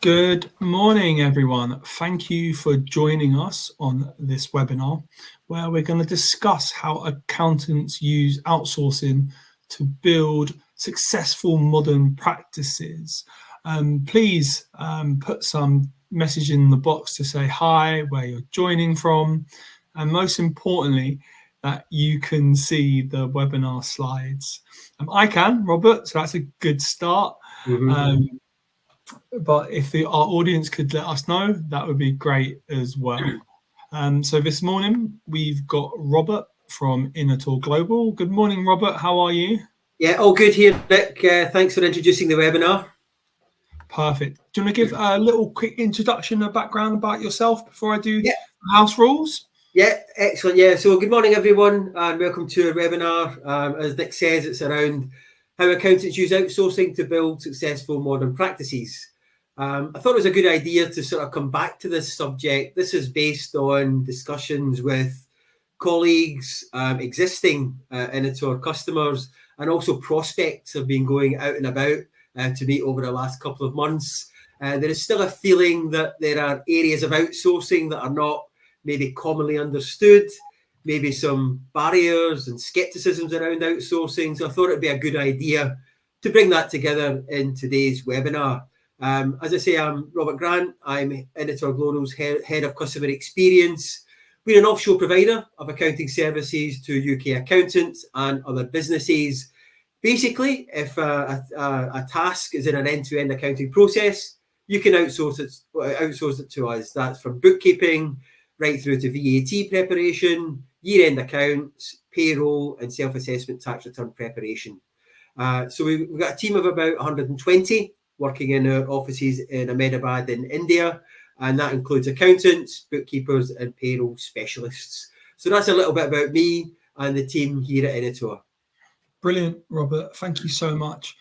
Good morning, everyone. Thank you for joining us on this webinar, where we're going to discuss how accountants use outsourcing to build successful modern practices. Please put some message in the box to say hi, where you're joining from, and most importantly, that you can see the webinar slides. I can, Robert, so that's a good start. But if our audience could let us know, that would be great as well. So this morning, we've got Robert from Initor Global. Good morning, Robert. How are you? Yeah, all good here, Nick. Thanks for introducing the webinar. Perfect. Do you want to give a little quick introduction, a background about yourself before I do house rules? Yeah, excellent. Yeah, so good morning, everyone, and welcome to our webinar. As Nick says, it's around how accountants use outsourcing to build successful modern practices. I thought it was a good idea to sort of come back to this subject. This is based on discussions with colleagues, existing Initor customers, and also prospects have been going out and about to meet over the last couple of months. There is still a feeling that there are areas of outsourcing that are not maybe commonly understood, maybe some barriers and skepticisms around outsourcing. So I thought it'd be a good idea to bring that together in today's webinar. As I say, I'm Robert Grant. I'm Initor Global's Head of Customer Experience. We're an offshore provider of accounting services to UK accountants and other businesses. Basically, if a task is in an end-to-end accounting process, you can outsource it to us. That's from bookkeeping right through to VAT preparation, year-end accounts, payroll, and self-assessment tax return preparation. So we've got a team of about 120 working in our offices in Ahmedabad in India, and that includes accountants, bookkeepers, and payroll specialists. So that's a little bit about me and the team here at Initor. Brilliant, Robert. Thank you so much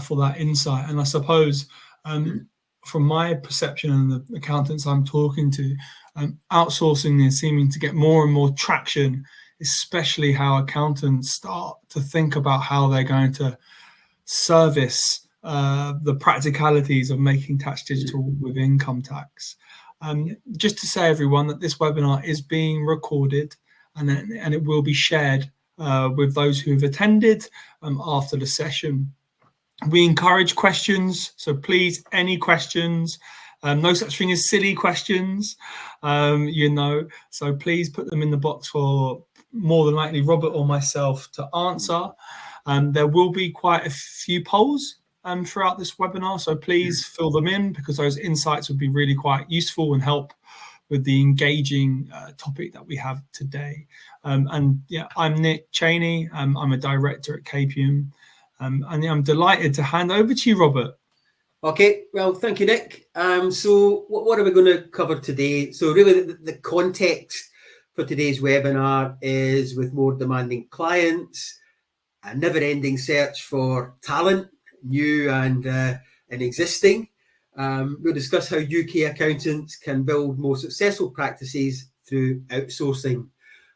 for that insight. And I suppose from my perception and the accountants I'm talking to, outsourcing is seeming to get more and more traction, especially how accountants start to think about how they're going to service the practicalities of making tax digital with income tax. Just to say, everyone, that this webinar is being recorded and it will be shared with those who have attended after the session. We encourage questions, so please, any questions. No such thing as silly questions, so please put them in the box for more than likely Robert or myself to answer. There will be quite a few polls throughout this webinar, so please fill them in, because those insights would be really quite useful and help with the engaging topic that we have today. I'm Nick Cheney. I'm a director at Capium, and I'm delighted to hand over to you, Robert. Okay, well, thank you, Nick. So what are we going to cover today? So really the context for today's webinar is with more demanding clients, a never-ending search for talent, new and existing. We'll discuss how UK accountants can build more successful practices through outsourcing.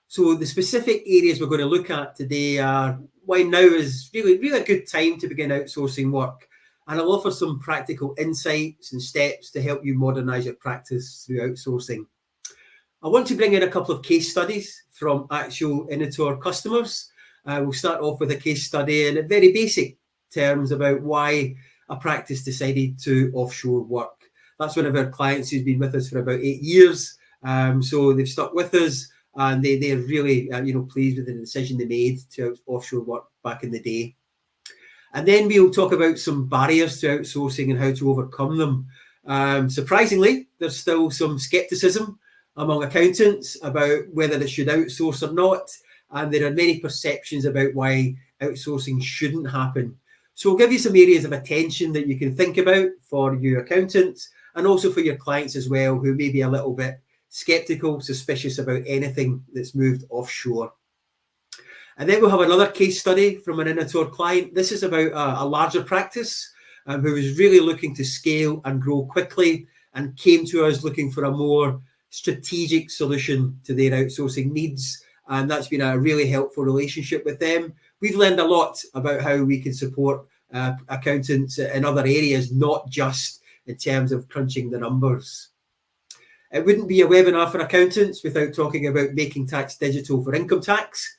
So the specific areas we're going to look at today are why now is really a good time to begin outsourcing work. And I'll offer some practical insights and steps to help you modernise your practice through outsourcing. I want to bring in a couple of case studies from actual Initor customers. We'll start off with a case study in very basic terms about why a practice decided to offshore work. That's one of our clients who's been with us for about 8 years. So they've stuck with us, and they're really pleased with the decision they made to offshore work back in the day. And then we'll talk about some barriers to outsourcing and how to overcome them. Surprisingly, there's still some skepticism among accountants about whether they should outsource or not. And there are many perceptions about why outsourcing shouldn't happen. So we'll give you some areas of attention that you can think about for your accountants, and also for your clients as well, who may be a little bit skeptical, suspicious about anything that's moved offshore. And then we'll have another case study from an Initor client. This is about a larger practice who was really looking to scale and grow quickly, and came to us looking for a more strategic solution to their outsourcing needs. And that's been a really helpful relationship with them. We've learned a lot about how we can support accountants in other areas, not just in terms of crunching the numbers. It wouldn't be a webinar for accountants without talking about making tax digital for income tax.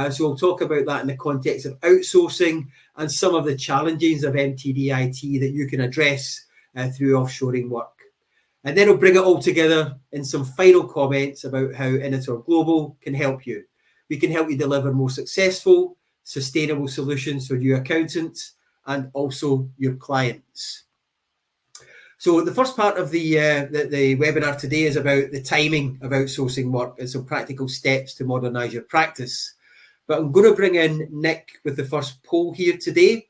So we'll talk about that in the context of outsourcing and some of the challenges of MTD IT that you can address through offshoring work. And then we'll bring it all together in some final comments about how Initor Global can help you. We can help you deliver more successful, sustainable solutions for your accountants and also your clients. So the first part of the webinar today is about the timing of outsourcing work and some practical steps to modernise your practice. But I'm going to bring in Nick with the first poll here today.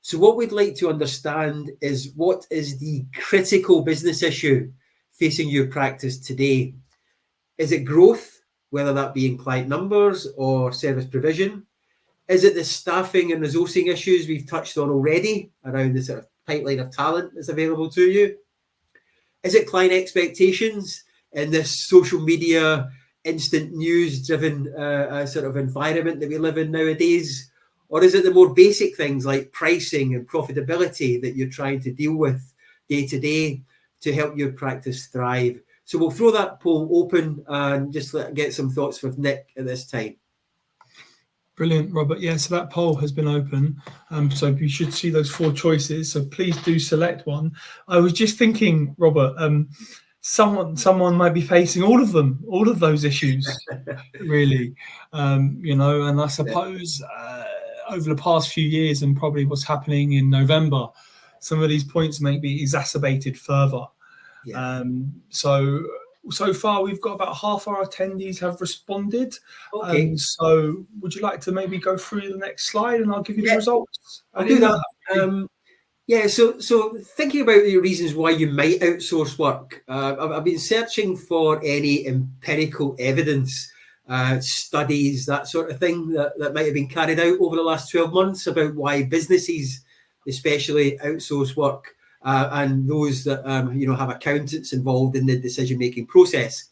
So what we'd like to understand is, what is the critical business issue facing your practice today? Is it growth, whether that be in client numbers or service provision? Is it the staffing and resourcing issues we've touched on already around the sort of pipeline of talent that's available to you? Is it client expectations in this social media, instant news driven sort of environment that we live in nowadays? Or is it the more basic things like pricing and profitability that you're trying to deal with day to day to help your practice thrive? So we'll throw that poll open and just get some thoughts with Nick at this time. Brilliant, Robert. Yeah, so that poll has been open. So you should see those 4 choices. So please do select one. I was just thinking, Robert, someone might be facing all of those issues, really. And I suppose over the past few years and probably what's happening in November, some of these points may be exacerbated further. Yeah. So far, we've got about half our attendees have responded. Okay. So would you like to maybe go through the next slide and I'll give you the results? I'll do that. So thinking about the reasons why you might outsource work, I've been searching for any empirical evidence, studies, that sort of thing that might have been carried out over the last 12 months about why businesses especially outsource work. And those that have accountants involved in the decision-making process.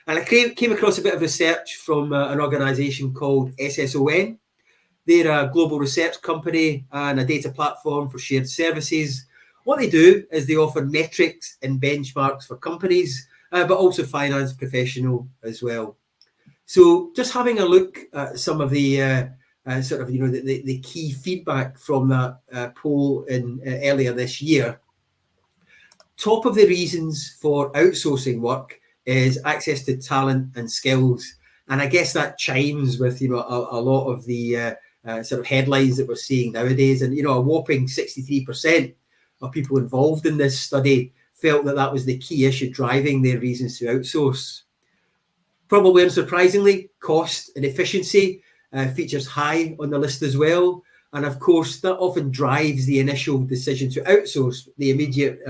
And I came across a bit of research from an organisation called SSON. They're a global research company and a data platform for shared services. What they do is they offer metrics and benchmarks for companies, but also finance professional as well. So just having a look at some of the the key feedback from that poll in earlier this year. Top of the reasons for outsourcing work is access to talent and skills. And I guess that chimes with, a lot of the sort of headlines that we're seeing nowadays. And, a whopping 63% of people involved in this study felt that was the key issue driving their reasons to outsource. Probably unsurprisingly, cost and efficiency features high on the list as well. And of course, that often drives the initial decision to outsource, the immediate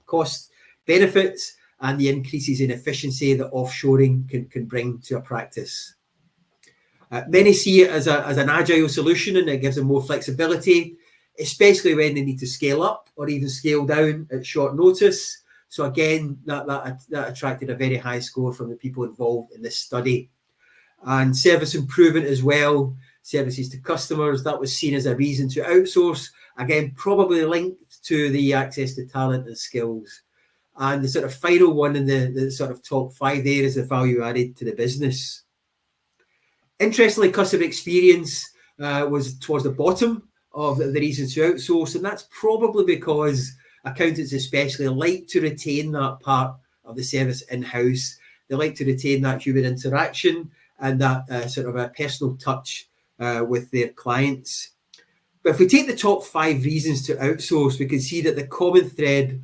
cost benefits and the increases in efficiency that offshoring can bring to a practice. Many see it as an agile solution, and it gives them more flexibility, especially when they need to scale up or even scale down at short notice. So again, that attracted a very high score from the people involved in this study. And service improvement as well. Services to customers, that was seen as a reason to outsource, again probably linked to the access to talent and skills. And the sort of final one in the sort of top 5 there is the value added to the business. Interestingly, customer experience was towards the bottom of the reasons to outsource, and that's probably because accountants especially like to retain that part of the service in-house. They like to retain that human interaction and that sort of a personal touch with their clients. But if we take the top 5 reasons to outsource, we can see that the common thread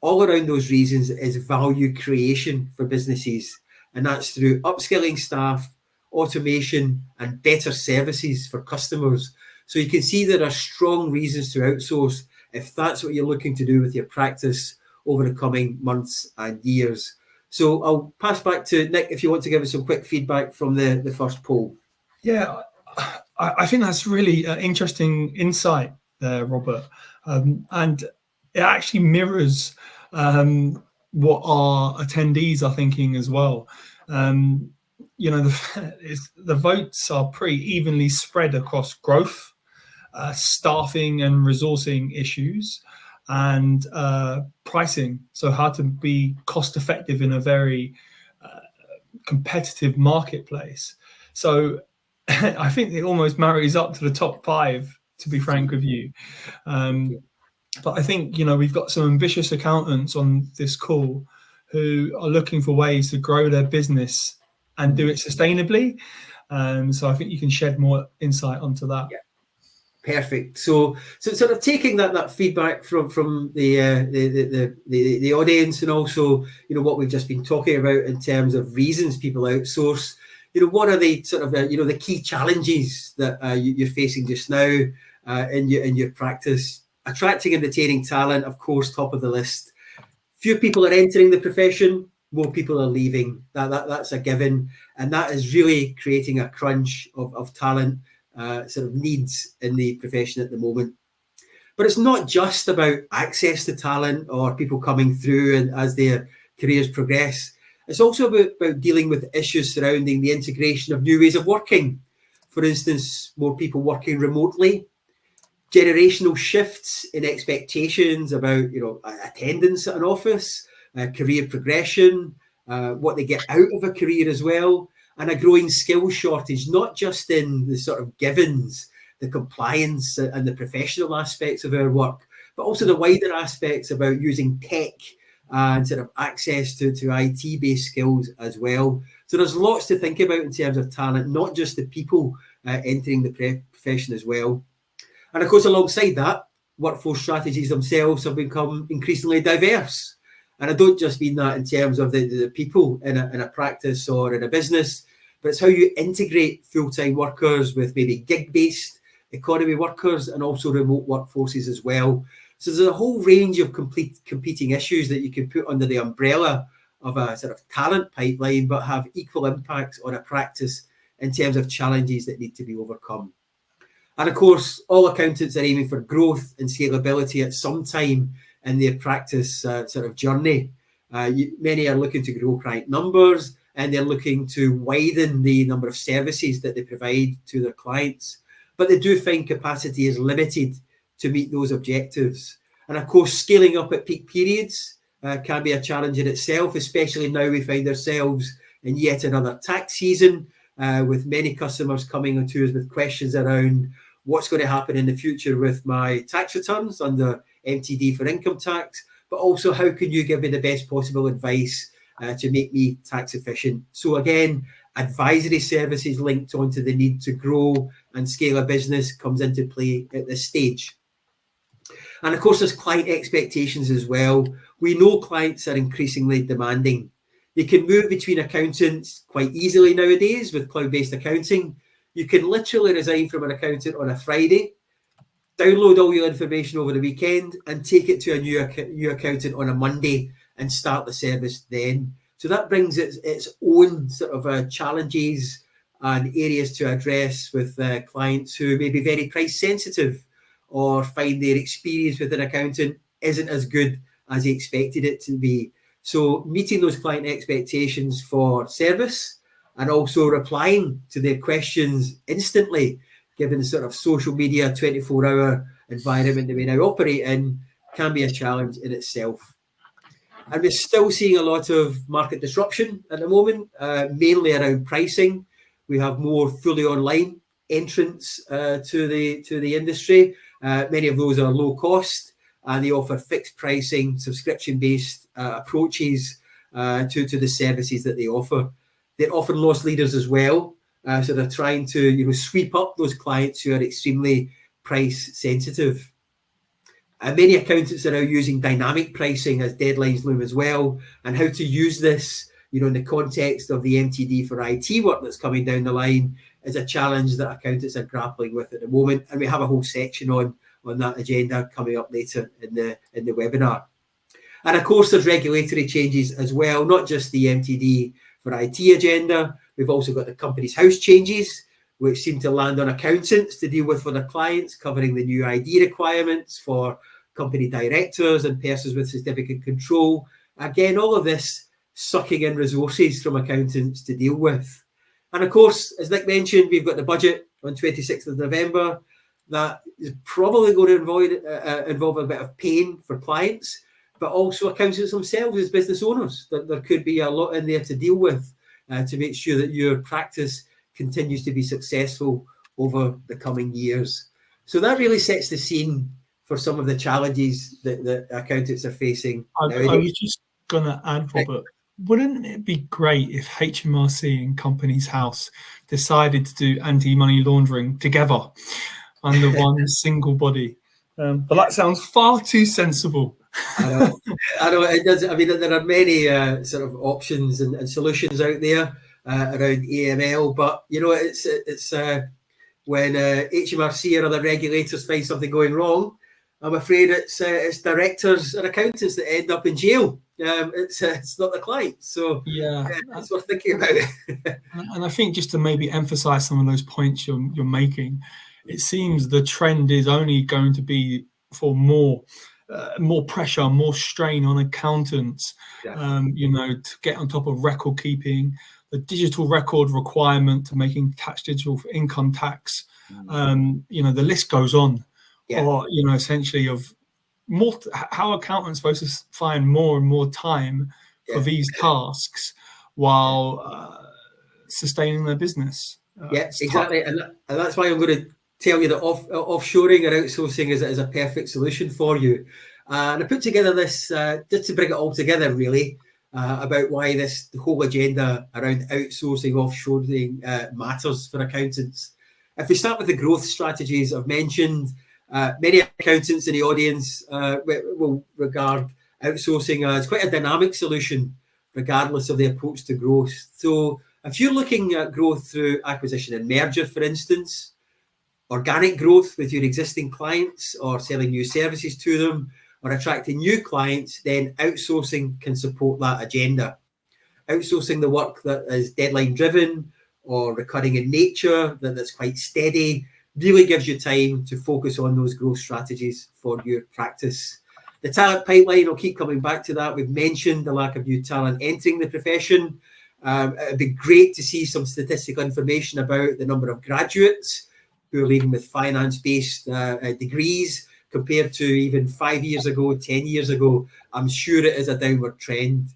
all around those reasons is value creation for businesses. And that's through upskilling staff, automation, and better services for customers. So you can see there are strong reasons to outsource if that's what you're looking to do with your practice over the coming months and years. So I'll pass back to Nick if you want to give us some quick feedback from the first poll. Yeah, I think that's really interesting insight there, Robert. And it actually mirrors what our attendees are thinking as well. The votes are pretty evenly spread across growth, staffing and resourcing issues, and pricing. So how to be cost effective in a very competitive marketplace. So I think it almost marries up to the top 5, to be frank with you. But I think, we've got some ambitious accountants on this call who are looking for ways to grow their business and do it sustainably. So I think you can shed more insight onto that. Yeah. Perfect. So sort of taking that feedback from the audience, and also what we've just been talking about in terms of reasons people outsource. What are the sort of the key challenges that you're facing just now in your practice? Attracting and retaining talent, of course, top of the list. Few people are entering the profession, more people are leaving. That's a given, and that is really creating a crunch of talent sort of needs in the profession at the moment. But it's not just about access to talent or people coming through and as their careers progress. It's also about dealing with issues surrounding the integration of new ways of working. For instance, more people working remotely, generational shifts in expectations about attendance at an office, career progression, what they get out of a career as well, and a growing skills shortage, not just in the sort of givens, the compliance and the professional aspects of our work, but also the wider aspects about using tech and sort of access to IT-based skills as well. So there's lots to think about in terms of talent, not just the people entering the profession as well. And of course, alongside that, workforce strategies themselves have become increasingly diverse. And I don't just mean that in terms of the people in a practice or in a business, but it's how you integrate full-time workers with maybe gig-based economy workers and also remote workforces as well. So there's a whole range of competing issues that you can put under the umbrella of a sort of talent pipeline, but have equal impacts on a practice in terms of challenges that need to be overcome. And of course, all accountants are aiming for growth and scalability at some time in their practice sort of journey. Many are looking to grow client numbers, and they're looking to widen the number of services that they provide to their clients. But they do find capacity is limited to meet those objectives. And of course, scaling up at peak periods can be a challenge in itself, especially now we find ourselves in yet another tax season, with many customers coming to us with questions around what's going to happen in the future with my tax returns under MTD for income tax, but also how can you give me the best possible advice to make me tax efficient. So again, advisory services linked onto the need to grow and scale a business comes into play at this stage. And of course, there's client expectations as well. We know clients are increasingly demanding. They can move between accountants quite easily nowadays with cloud-based accounting. You can literally resign from an accountant on a Friday, download all your information over the weekend, and take it to a new accountant on a Monday and start the service then. So that brings its own sort of challenges and areas to address with clients who may be very price sensitive or find their experience with an accountant isn't as good as they expected it to be. So meeting those client expectations for service and also replying to their questions instantly, given the sort of social media 24-hour environment that we now operate in, can be a challenge in itself. And we're still seeing a lot of market disruption at the moment, mainly around pricing. We have more fully online entrants to the industry. Many of those are low cost, and they offer fixed pricing, subscription-based approaches to the services that they offer. They're often loss leaders as well, so they're trying to sweep up those clients who are extremely price sensitive. Many accountants are now using dynamic pricing as deadlines loom as well, and how to use this, in the context of the MTD for IT work that's coming down the line is a challenge that accountants are grappling with at the moment. And we have a whole section on that agenda coming up later in the webinar. And of course, there's regulatory changes as well, not just the MTD for IT agenda. We've also got the Companies House changes, which seem to land on accountants to deal with for their clients, covering the new ID requirements for company directors and persons with significant control. Again, all of this sucking in resources from accountants to deal with. And of course, as Nick mentioned, we've got the budget on 26th of November. that is probably going to involve a bit of pain for clients, but also accountants themselves as business owners. There could be a lot in there to deal with to make sure that your practice continues to be successful over the coming years. So that really sets the scene for some of the challenges that accountants are facing. I was just going to add, Robert, wouldn't it be great if HMRC and Companies House decided to do anti-money laundering together under one single body? But that sounds far too sensible. I know it does. I mean, there are many sort of options and solutions out there around AML, but you know, it's when HMRC or other regulators find something going wrong, I'm afraid it's directors and accountants that end up in jail. It's not the client. So yeah, it's worth thinking about it. And I think just to maybe emphasize some of those points you're making, it seems the trend is only going to be for more pressure, more strain on accountants, you know, to get on top of record keeping, the digital record requirement to making tax digital for income tax. You know, the list goes on. Or, you know, essentially of more, how accountants supposed to find more and more time for these tasks while sustaining their business. Exactly. And that's why I'm going to tell you that offshoring or outsourcing is a perfect solution for you. And I put together this just to bring it all together, really, about why this whole agenda around outsourcing, offshoring matters for accountants. If we start with the growth strategies I've mentioned, many accountants in the audience will regard outsourcing as quite a dynamic solution, regardless of the approach to growth. So if you're looking at growth through acquisition and merger, for instance, organic growth with your existing clients or selling new services to them or attracting new clients, then outsourcing can support that agenda. Outsourcing the work that is deadline driven or recurring in nature, that's quite steady, really gives you time to focus on those growth strategies for your practice. The talent pipeline, I'll keep coming back to that. We've mentioned the lack of new talent entering the profession. It'd be great to see some statistical information about the number of graduates who are leaving with finance-based degrees compared to even 5 years ago, 10 years ago. I'm sure it is a downward trend.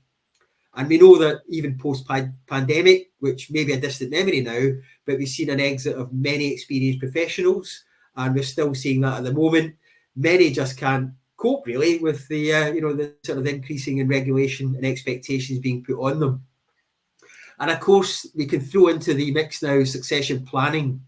And we know that even post-pandemic, which may be a distant memory now, but we've seen an exit of many experienced professionals, and we're still seeing that at the moment. Many just can't cope really with the the sort of increasing in regulation and expectations being put on them. And of course, we can throw into the mix now succession planning.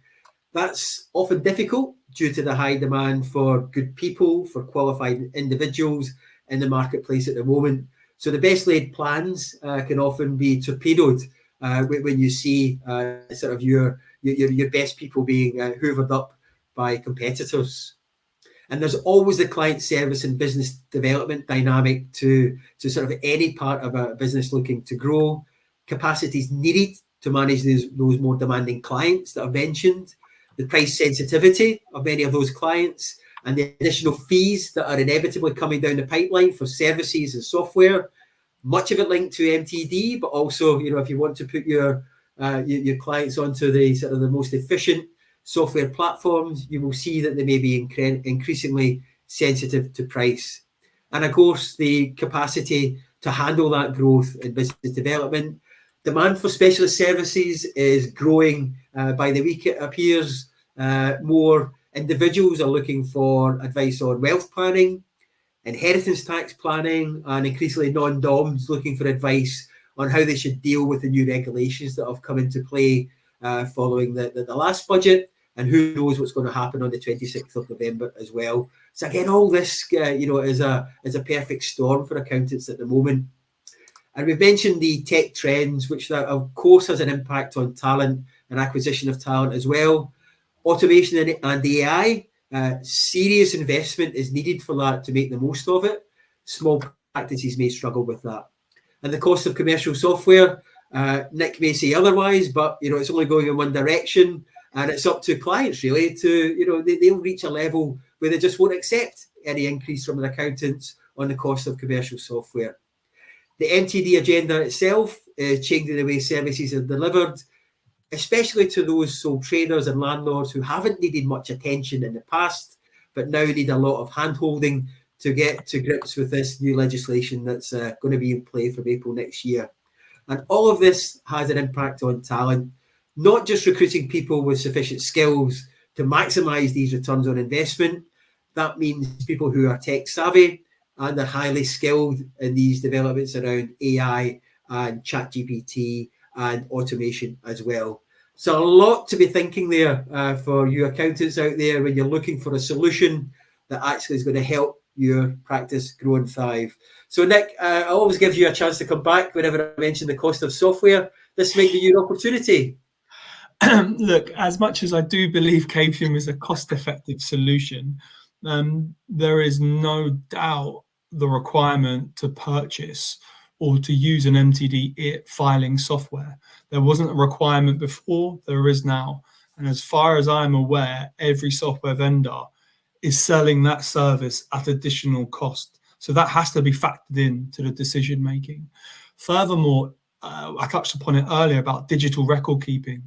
That's often difficult due to the high demand for good people, for qualified individuals in the marketplace at the moment. So the best laid plans can often be torpedoed when you see sort of your best people being hoovered up by competitors. And there's always the client service and business development dynamic to sort of any part of a business looking to grow. Capacity is needed to manage those more demanding clients that I've mentioned, the price sensitivity of many of those clients, and the additional fees that are inevitably coming down the pipeline for services and software, much of it linked to MTD, but also, you know, if you want to put your clients onto the sort of the most efficient software platforms, you will see that they may be increasingly sensitive to price. And of course, the capacity to handle that growth in business development. Demand for specialist services is growing by the week, it appears. More individuals are looking for advice on wealth planning, inheritance tax planning, and increasingly non-DOMs looking for advice on how they should deal with the new regulations that have come into play following the last budget, and who knows what's going to happen on the 26th of November as well. So again, all this is a perfect storm for accountants at the moment. And we've mentioned the tech trends, which that of course has an impact on talent and acquisition of talent as well. Automation and AI, serious investment is needed for that to make the most of it. Small practices may struggle with that. And the cost of commercial software, Nick may say otherwise, but it's only going in one direction, and it's up to clients really to they'll reach a level where they just won't accept any increase from their accountants on the cost of commercial software. The MTD agenda itself is changing the way services are delivered. especially to those sole traders and landlords who haven't needed much attention in the past, but now need a lot of hand-holding to get to grips with this new legislation that's going to be in play from April next year. And all of this has an impact on talent, not just recruiting people with sufficient skills to maximise these returns on investment. That means people who are tech savvy and are highly skilled in these developments around AI and ChatGPT and automation as well. So a lot to be thinking there for you accountants out there when you're looking for a solution that actually is going to help your practice grow and thrive. So Nick, I always give you a chance to come back whenever I mention the cost of software. This might be your opportunity. Look, as much as I do believe Capium is a cost-effective solution, there is no doubt the requirement to purchase or to use an MTD IT filing software. There wasn't a requirement before, there is now. And as far as I'm aware, every software vendor is selling that service at additional cost. So that has to be factored into the decision making. Furthermore, I touched upon it earlier about digital record keeping.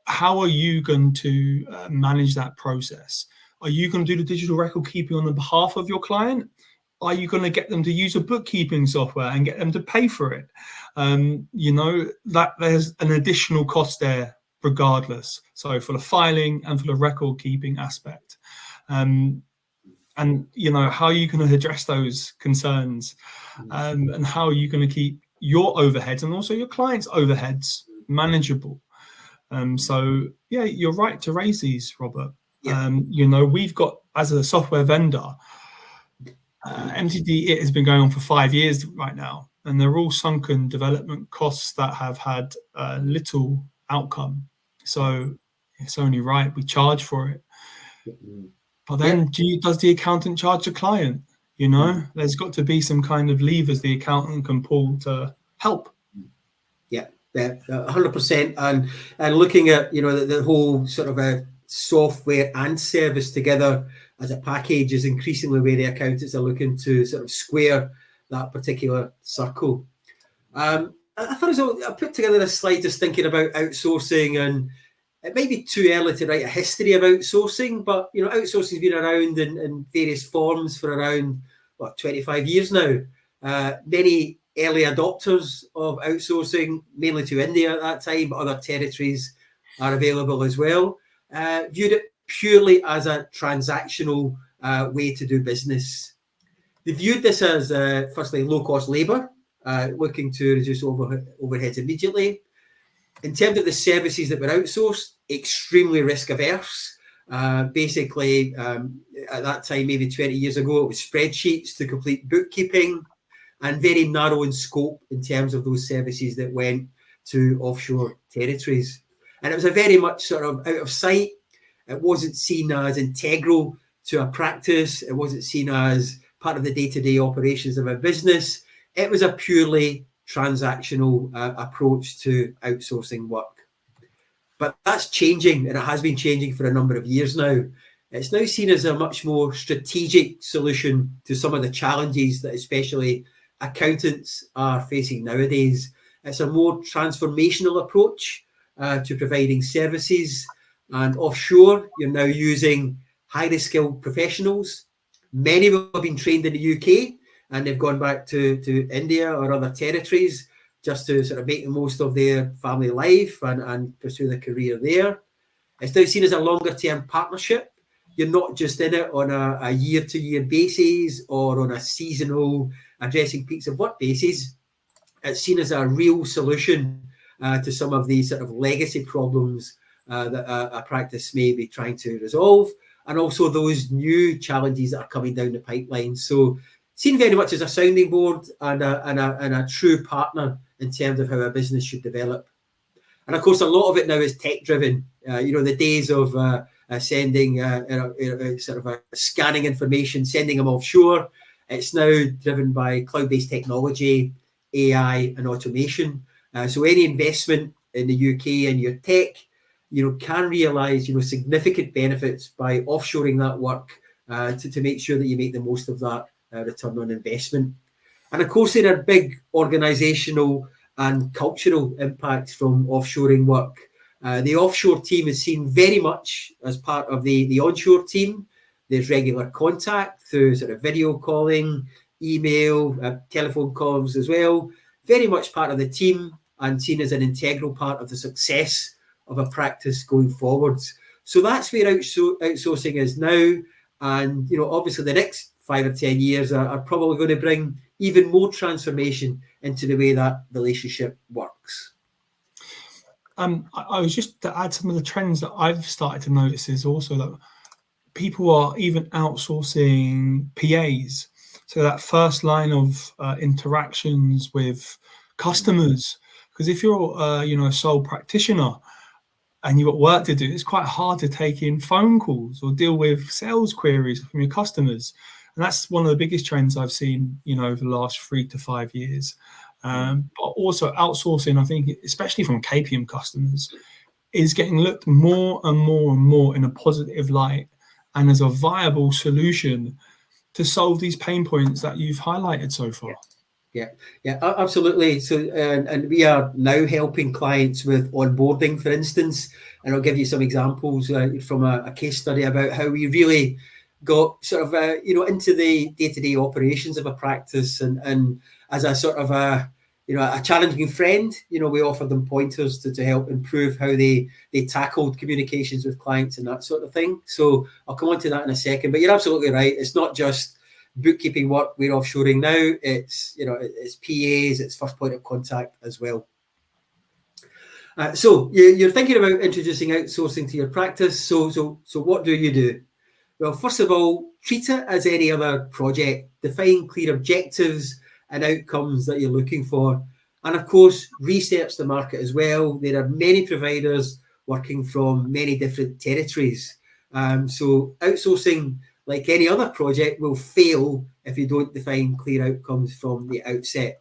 How are you going to manage that process? Are you going to do the digital record keeping on the behalf of your client? Are you going to get them to use a bookkeeping software and get them to pay for it? That there's an additional cost there regardless. So for the filing and for the record keeping aspect. And how are you going to address those concerns? And how are you going to keep your overheads and also your clients' overheads manageable? So yeah, you're right to raise these, Robert. Yeah. We've got, as a software vendor, MTD IT has been going on for 5 years right now, and they're all sunken development costs that have had little outcome. So it's only right we charge for it. But then does the accountant charge the client? There's got to be some kind of levers the accountant can pull to help. Yeah, 100%. And looking at, the whole sort of a software and service together as a package is increasingly where the accountants are looking to sort of square that particular circle. I thought I put together a slide just thinking about outsourcing, and it might be too early to write a history of outsourcing, but outsourcing has been around in various forms for around 25 years now. Many early adopters of outsourcing, mainly to India at that time, but other territories are available as well, viewed it purely as a transactional way to do business. They viewed this as, firstly, low-cost labour, looking to reduce overheads immediately. In terms of the services that were outsourced, extremely risk-averse. Basically, at that time, maybe 20 years ago, it was spreadsheets to complete bookkeeping, and very narrow in scope in terms of those services that went to offshore territories. And it was a very much sort of out of sight. It wasn't seen as integral to a practice. It wasn't seen as part of the day-to-day operations of a business. It was a purely transactional approach to outsourcing work. But that's changing, and it has been changing for a number of years now. It's now seen as a much more strategic solution to some of the challenges that especially accountants are facing nowadays. It's a more transformational approach to providing services. And offshore, you're now using highly skilled professionals. Many will have been trained in the UK, and they've gone back to India or other territories just to sort of make the most of their family life and pursue their career there. It's now seen as a longer-term partnership. You're not just in it on a year-to-year basis or on a seasonal addressing peaks of work basis. It's seen as a real solution to some of these sort of legacy problems that a practice may be trying to resolve, and also those new challenges that are coming down the pipeline. So seen very much as a sounding board and a true partner in terms of how a business should develop. And of course, a lot of it now is tech driven. The days of sending sort of scanning information, sending them offshore. It's now driven by cloud-based technology, AI, and automation. So any investment in the UK and your tech, can realise, significant benefits by offshoring that work to make sure that you make the most of that return on investment. And of course, there are big organisational and cultural impacts from offshoring work. The offshore team is seen very much as part of the onshore team. There's regular contact through sort of video calling, email, telephone calls as well. Very much part of the team and seen as an integral part of the success of a practice going forwards. So that's where outsourcing is now. And, obviously the next 5 or 10 years are probably going to bring even more transformation into the way that relationship works. I was just to add some of the trends that I've started to notice is also that people are even outsourcing PAs. So that first line of interactions with customers, because if you're a sole practitioner and you've got work to do, it's quite hard to take in phone calls or deal with sales queries from your customers. And that's one of the biggest trends I've seen, over the last 3 to 5 years. But also outsourcing, I think, especially from Capium customers, is getting looked more and more and more in a positive light and as a viable solution to solve these pain points that you've highlighted so far. Yeah, absolutely. So, and we are now helping clients with onboarding, for instance, and I'll give you some examples from a case study about how we really got sort of, into the day-to-day operations of a practice, and as a sort of a challenging friend, we offered them pointers to help improve how they tackled communications with clients and that sort of thing. So I'll come on to that in a second, but you're absolutely right. It's not just bookkeeping work we're offshoring now. It's PAs, it's first point of contact as well. So you're thinking about introducing outsourcing to your practice. So what do you do? Well, first of all, treat it as any other project. Define clear objectives and outcomes that you're looking for. And of course, research the market as well. There are many providers working from many different territories. So outsourcing, like any other project, will fail if you don't define clear outcomes from the outset.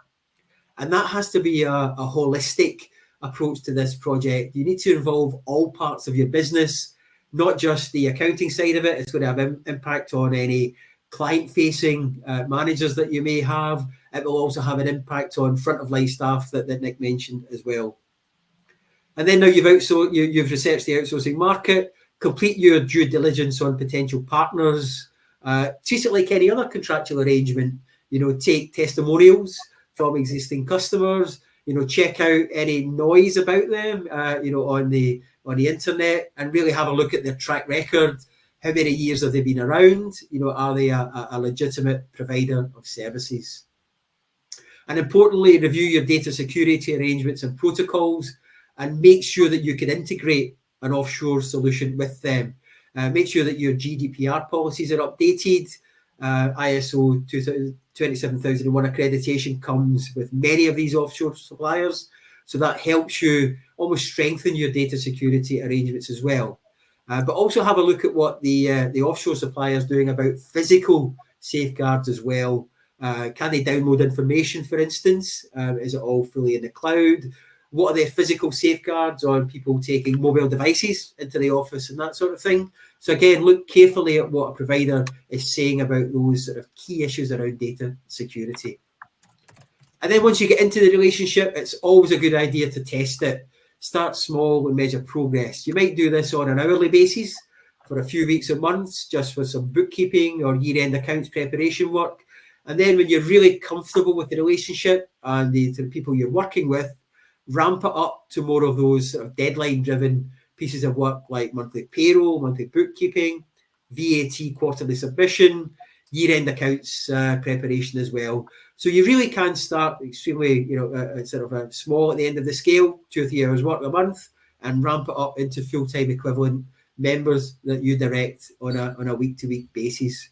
And that has to be a holistic approach to this project. You need to involve all parts of your business, not just the accounting side of it. It's going to have an impact on any client-facing managers that you may have. It will also have an impact on front-of-line staff that Nick mentioned as well. And then now you've researched the outsourcing market, complete your due diligence on potential partners, treat it like any other contractual arrangement. Take testimonials from existing customers, check out any noise about them, on the internet, and really have a look at their track record. How many years have they been around? Are they a legitimate provider of services? And importantly, review your data security arrangements and protocols, and make sure that you can integrate an offshore solution with them. Make sure that your GDPR policies are updated. ISO 27001 accreditation comes with many of these offshore suppliers, so that helps you almost strengthen your data security arrangements as well. But also have a look at what the offshore supplier is doing about physical safeguards as well. Can they download information, for instance? Is it all fully in the cloud? What are the physical safeguards on people taking mobile devices into the office and that sort of thing? So again, look carefully at what a provider is saying about those sort of key issues around data security. And then once you get into the relationship, it's always a good idea to test it. Start small and measure progress. You might do this on an hourly basis for a few weeks or months, just with some bookkeeping or year-end accounts preparation work. And then when you're really comfortable with the relationship and the people you're working with, ramp it up to more of those sort of deadline-driven pieces of work like monthly payroll, monthly bookkeeping, VAT quarterly submission, year-end accounts preparation as well. So you really can start extremely, sort of a small at the end of the scale, 2 or 3 hours work a month, and ramp it up into full-time equivalent members that you direct on a week-to-week basis.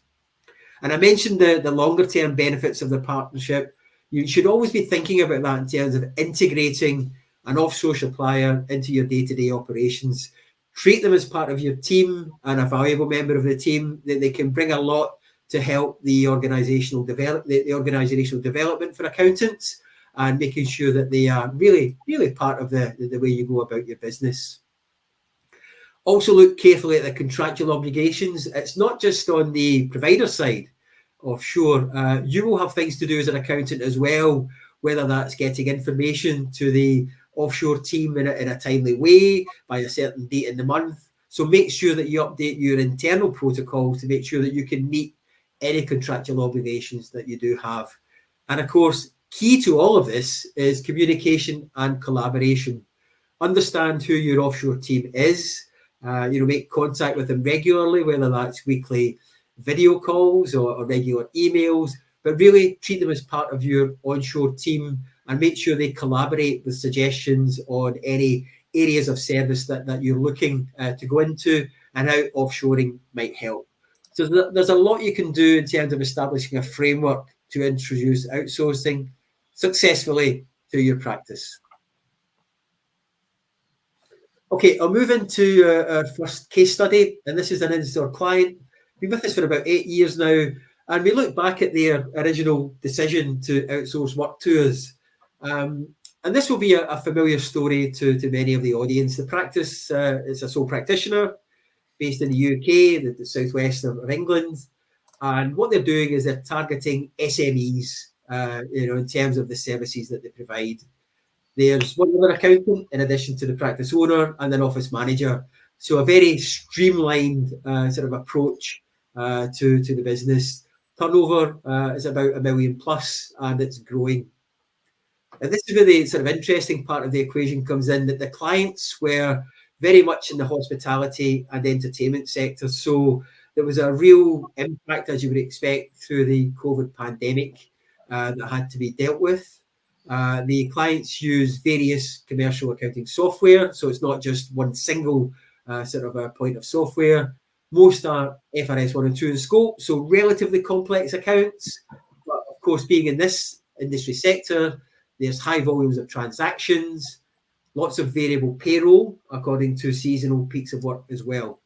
And I mentioned the longer-term benefits of the partnership. You should always be thinking about that in terms of integrating an offshore supplier into your day-to-day operations. Treat them as part of your team and a valuable member of the team. They can bring a lot to help the organisational development for accountants, and making sure that they are really, really part of the way you go about your business. Also look carefully at the contractual obligations. It's not just on the provider side offshore. You will have things to do as an accountant as well, whether that's getting information to the offshore team in a timely way by a certain date in the month. So make sure that you update your internal protocol to make sure that you can meet any contractual obligations that you do have. And of course, key to all of this is communication and collaboration. Understand who your offshore team is. Make contact with them regularly, whether that's weekly video calls or regular emails, but really treat them as part of your onshore team and make sure they collaborate with suggestions on any areas of service that you're looking to go into and how offshoring might help. So there's a lot you can do in terms of establishing a framework to introduce outsourcing successfully to your practice. Okay, I'll move into our first case study, and this is an Initor client. Been with us for about 8 years now, and we look back at their original decision to outsource work to us. And this will be a familiar story to many of the audience. The practice is a sole practitioner based in the UK, the southwest of England. And what they're doing is they're targeting SMEs, in terms of the services that they provide. There's one other accountant in addition to the practice owner and an office manager. So a very streamlined sort of approach to the business. Turnover is about $1 million plus, and it's growing. And this is where the sort of interesting part of the equation comes in, that the clients were very much in the hospitality and entertainment sector. So there was a real impact, as you would expect, through the COVID pandemic that had to be dealt with. The clients use various commercial accounting software, so it's not just one single sort of a point of software. Most are FRS 1 and 2 in scope, so relatively complex accounts. But of course, being in this industry sector, there's high volumes of transactions, lots of variable payroll according to seasonal peaks of work as well.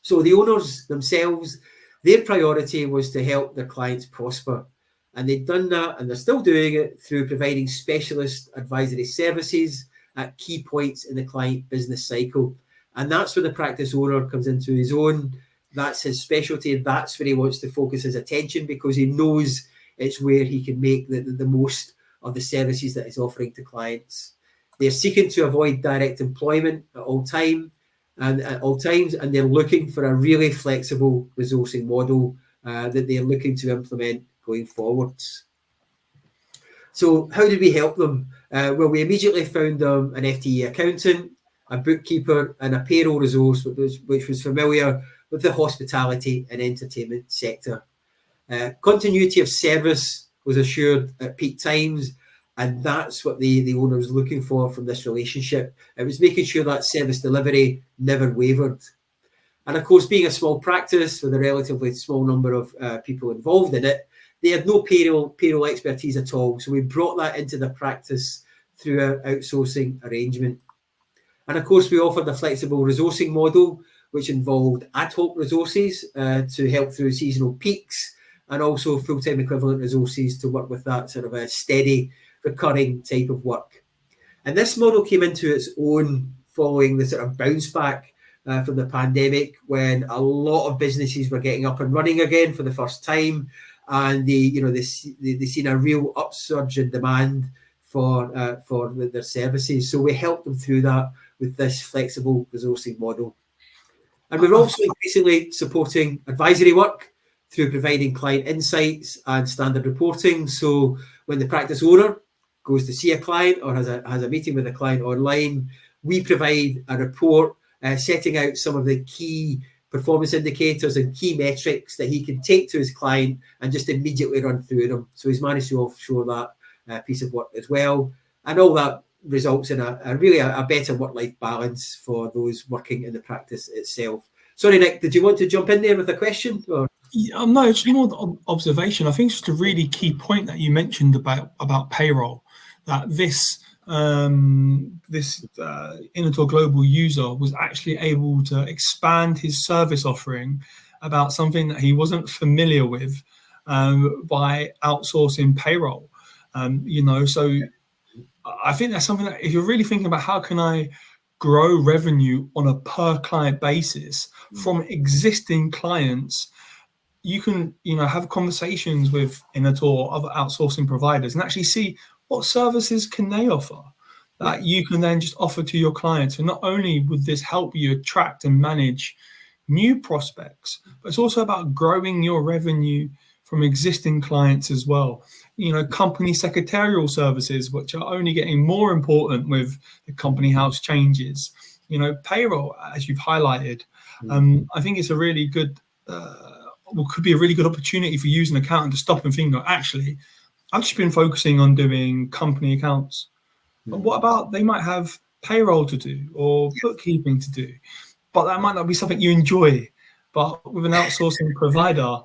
So the owners themselves, their priority was to help their clients prosper. And they've done that, and they're still doing it through providing specialist advisory services at key points in the client business cycle. And that's where the practice owner comes into his own. That's his specialty. That's where he wants to focus his attention, because he knows it's where he can make the most of the services that he's offering to clients. They're seeking to avoid direct employment at all times, and they're looking for a really flexible resourcing model that they're looking to implement going forwards. So how did we help them? Well, we immediately found them an FTE accountant, a bookkeeper, and a payroll resource which was familiar with the hospitality and entertainment sector. Continuity of service was assured at peak times, and that's what the owner was looking for from this relationship. It was making sure that service delivery never wavered. And of course, being a small practice with a relatively small number of people involved in it, they had no payroll expertise at all. So we brought that into the practice through our outsourcing arrangement. And of course, we offered a flexible resourcing model, which involved ad hoc resources to help through seasonal peaks, and also full-time equivalent resources to work with that sort of a steady, recurring type of work. And this model came into its own following the sort of bounce back from the pandemic, when a lot of businesses were getting up and running again for the first time, and they seen a real upsurge in demand for their services. So we helped them through that with this flexible resourcing model. And we're also increasingly supporting advisory work through providing client insights and standard reporting. So when the practice owner goes to see a client or has a meeting with a client online, we provide a report setting out some of the key performance indicators and key metrics that he can take to his client and just immediately run through them. So he's managed to offshore that piece of work as well. And all that results in a really better work-life balance for those working in the practice itself. Sorry, Nick, did you want to jump in there with a question? Or? No, it's more the observation. I think it's just a really key point that you mentioned about payroll, that this Initor Global user was actually able to expand his service offering about something that he wasn't familiar with by outsourcing payroll. So I think that's something that, if you're really thinking about how can I grow revenue on a per client basis from existing clients, you can have conversations with Initor or other outsourcing providers and actually see what services can they offer. that you can then just offer to your clients. And not only would this help you attract and manage new prospects, but it's also about growing your revenue from existing clients as well. Company secretarial services, which are only getting more important with the company house changes. Payroll, as you've highlighted. I think it's a really good, could be a really good opportunity for you as an accountant to stop and think, actually, I've just been focusing on doing company accounts. But what about they might have payroll to do or bookkeeping to do, but that might not be something you enjoy. But with an outsourcing provider,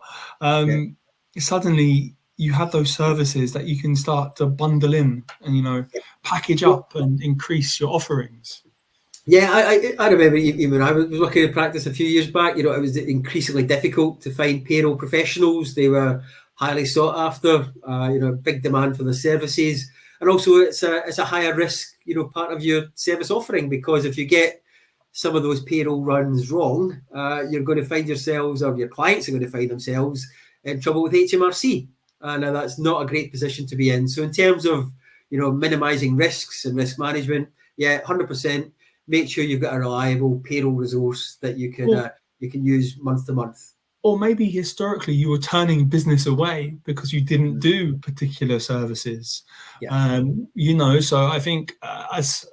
suddenly you have those services that you can start to bundle in and package up and increase your offerings. Yeah, I remember even when I was working in practice a few years back, it was increasingly difficult to find payroll professionals. They were highly sought after, big demand for the services. And also it's a higher risk, part of your service offering, because if you get some of those payroll runs wrong, you're going to find yourselves, or your clients are going to find themselves in trouble with HMRC. And that's not a great position to be in. So in terms of, minimizing risks and risk management, 100%. Make sure you've got a reliable payroll resource that you can use month to month. Or maybe historically you were turning business away because you didn't do particular services. So I think as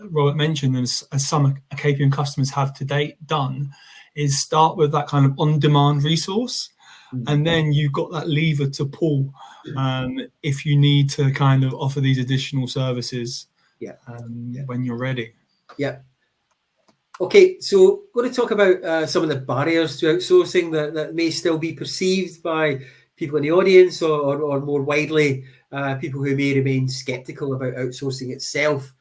Robert mentioned, and as some Capium customers have to date done, is start with that kind of on-demand resource. And then you've got that lever to pull if you need to kind of offer these additional services when you're ready. Yeah. Okay, so we're going to talk about some of the barriers to outsourcing that may still be perceived by people in the audience or more widely, people who may remain sceptical about outsourcing itself.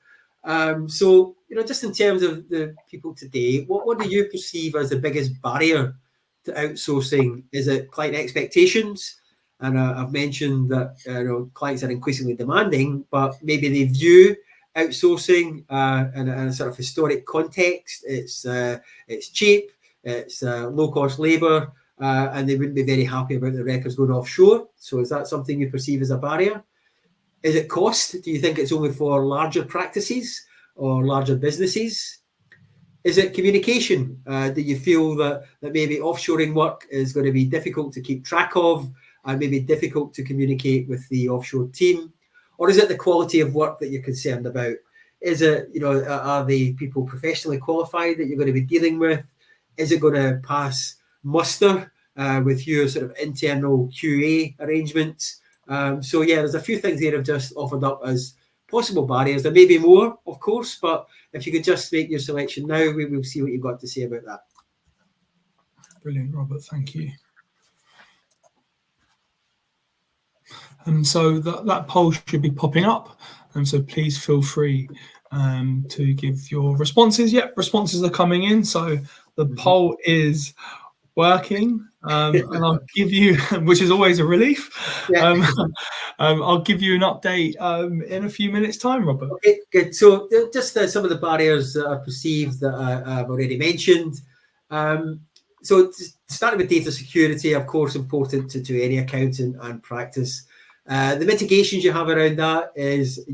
So, just in terms of the people today, what do you perceive as the biggest barrier to outsourcing? Is it client expectations? And I've mentioned that clients are increasingly demanding, but maybe they view outsourcing in a sort of historic context. It's cheap, it's low cost labour, and they wouldn't be very happy about the records going offshore. So is that something you perceive as a barrier? Is it cost? Do you think it's only for larger practices or larger businesses? Is it communication? Do you feel that maybe offshoring work is going to be difficult to keep track of and maybe difficult to communicate with the offshore team? Or is it the quality of work that you're concerned about? Is it, are the people professionally qualified that you're going to be dealing with? Is it going to pass muster with your sort of internal QA arrangements? There's a few things here I've just offered up as possible barriers. There may be more, of course, but if you could just make your selection now, we will see what you've got to say about that. Brilliant, Robert. Thank you. So that poll should be popping up, and so please feel free to give your responses. Responses are coming in, so the poll is working, and I'll give you, which is always a relief. I'll give you an update in a few minutes' time, Robert. Okay, good. So just some of the barriers that are perceived that I've already mentioned. So starting with data security, of course, important to any accountant and practice. The mitigations you have around that is,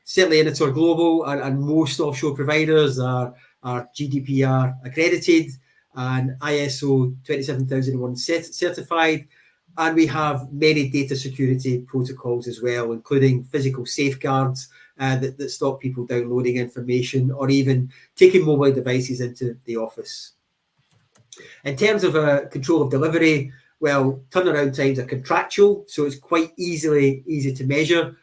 certainly Initor Global and most offshore providers are GDPR accredited and ISO 27001 certified. And we have many data security protocols as well, including physical safeguards that stop people downloading information or even taking mobile devices into the office. In terms of control of delivery, well, turnaround times are contractual, so it's quite easy to measure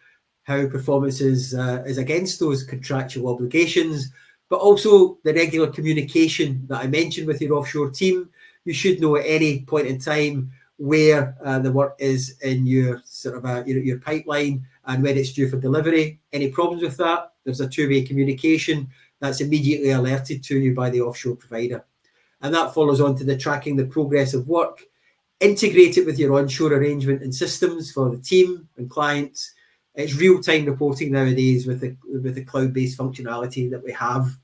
how performance is against those contractual obligations, but also the regular communication that I mentioned with your offshore team. You should know at any point in time where the work is in your sort of your pipeline and when it's due for delivery. Any problems with that, there's a two-way communication that's immediately alerted to you by the offshore provider. And that follows on to the tracking the progress of work, integrate it with your onshore arrangement and systems for the team and clients. It's real-time reporting nowadays with the cloud-based functionality that we have.